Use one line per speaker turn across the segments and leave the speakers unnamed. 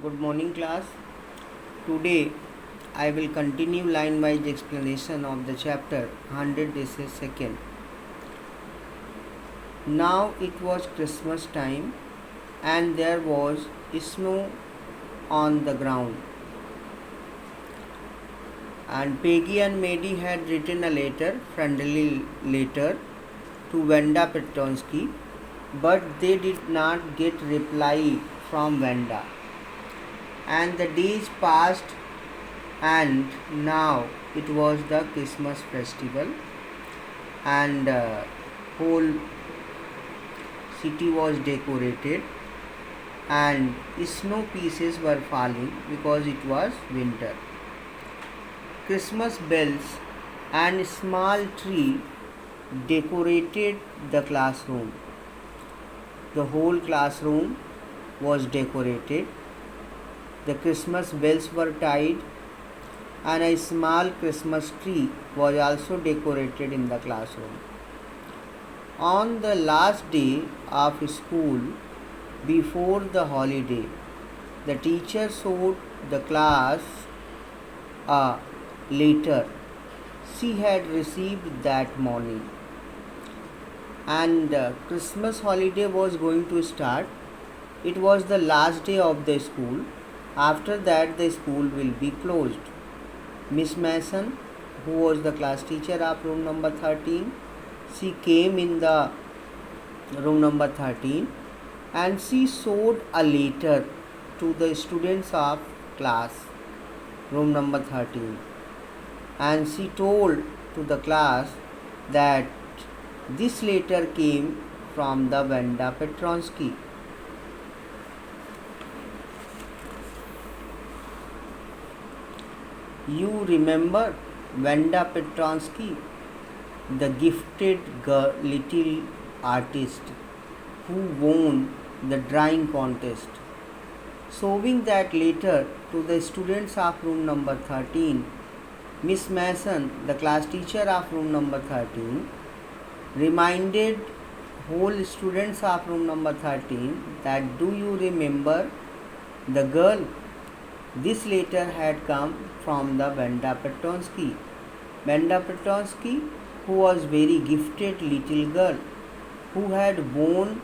Good morning, class. Today I will continue line wise explanation of the chapter 100 days a second. Now it was Christmas time and there was snow on the ground. And Peggy and Maddie had written a letter, friendly letter, to Vanda Petronsky, but they did not get reply from Vanda. And the days passed, and now it was the Christmas festival, and whole city was decorated, and snow pieces were falling because it was winter. Christmas bells and small tree decorated the classroom. The whole classroom was decorated. The Christmas bells were tied and a small Christmas tree was also decorated in the classroom. On the last day of school before the holiday, the teacher showed the class a letter she had received that morning. And Christmas holiday was going to start. It was the last day of the school. After that, the school will be closed. Miss Mason, who was the class teacher of room number 13, she came in the room number 13 and she showed a letter to the students of class room number 13, and she told to the class that this letter came from the Vanda Petronsky. You remember Vanda Petronsky, the gifted little artist who won the drawing contest. Showing that letter to the students of room number 13, Miss Mason, the class teacher of room number 13, reminded whole students of room number 13 that do you remember the girl? This letter had come from the Vanda Petronsky. Vanda Petronsky, who was very gifted little girl, who had won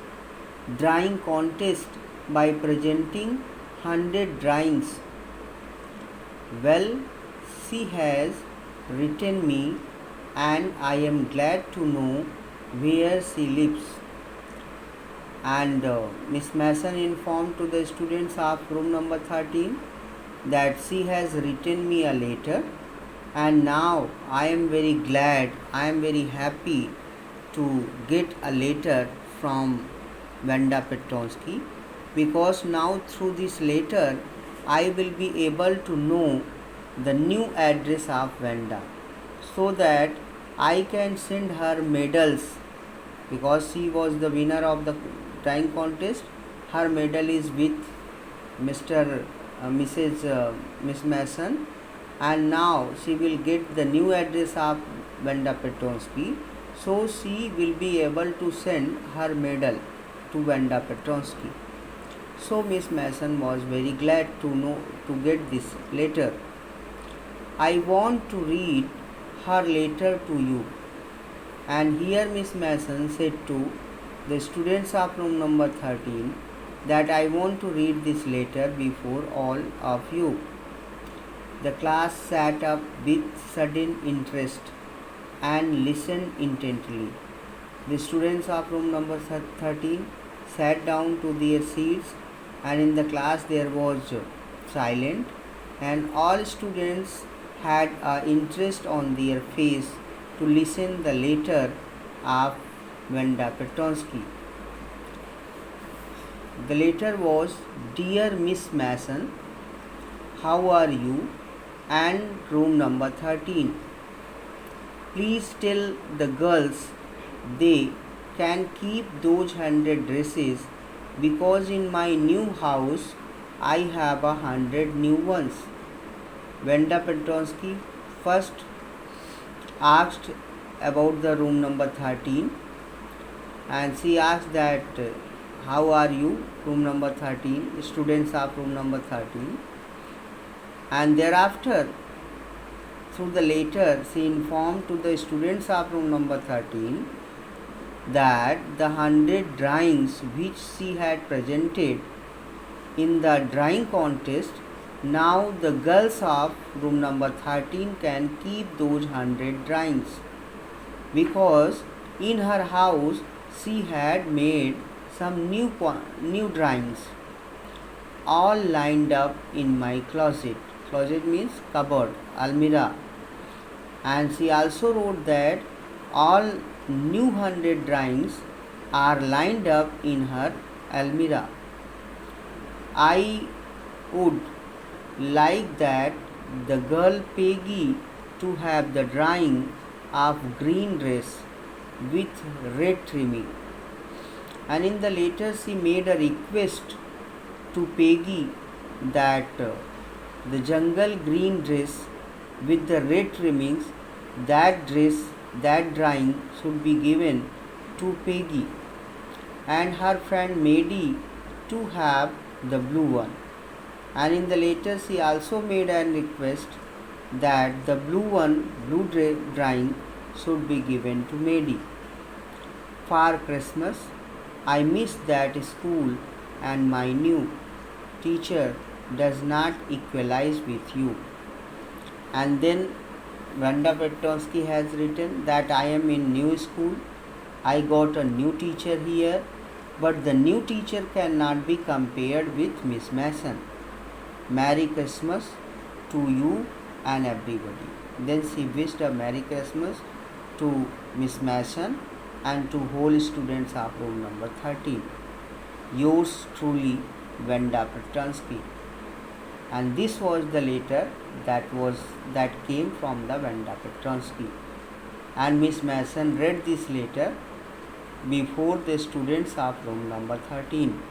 drawing contest by presenting 100 drawings. Well, she has written me and I am glad to know where she lives. And Miss Mason informed to the students of room number 13 that she has written me a letter, and now I am very glad, I am very happy to get a letter from Vanda Petronsky, because now through this letter I will be able to know the new address of Vanda, so that I can send her medals, because she was the winner of the drawing contest. Her medal is with Miss Mason, and now she will get the new address of Vanda Petronsky, so she will be able to send her medal to Vanda Petronsky. So Miss Mason was very glad to get this letter. I want to read her letter to you. And here Miss Mason said to the students of room number 13 that I want to read this letter before all of you. The class sat up with sudden interest and listened intently. The students of room number 13 sat down to their seats, and in the class there was silent, and all students had interest on their face to listen the letter of Vanda Petronsky. The letter was, Dear Miss Mason, how are you? And room number 13. Please tell the girls they can keep those 100 dresses, because in my new house I have 100 new ones. Vanda Petronsky first asked about the room number 13, and she asked that how are you, room number 13, students of room number 13. And thereafter, through the letter, she informed to the students of room number 13 that the 100 drawings which she had presented in the drawing contest, now the girls of room number 13 can keep those 100 drawings, because in her house she had made some new drawings, all lined up in my closet. Closet means cupboard, almirah. And she also wrote that all new 100 drawings are lined up in her almirah. I would like that the girl Peggy to have the drawing of green dress with red trimming. And in the letter she made a request to Peggy that the jungle green dress with the red trimmings, that drawing should be given to Peggy, and her friend Maddie to have the blue one. And in the letter she also made a request that the blue drawing should be given to Maddie. For Christmas, I miss that school, and my new teacher does not equalize with you. And then Wanda Petronsky has written that I am in new school, I got a new teacher here, but the new teacher cannot be compared with Miss Mason. Merry Christmas to you and everybody. Then she wished a Merry Christmas to Miss Mason and to whole students of room number 13. Yours truly, Wanda Petronsky. And this was the letter that came from the Wanda Petronsky. And Miss Mason read this letter before the students of room number 13.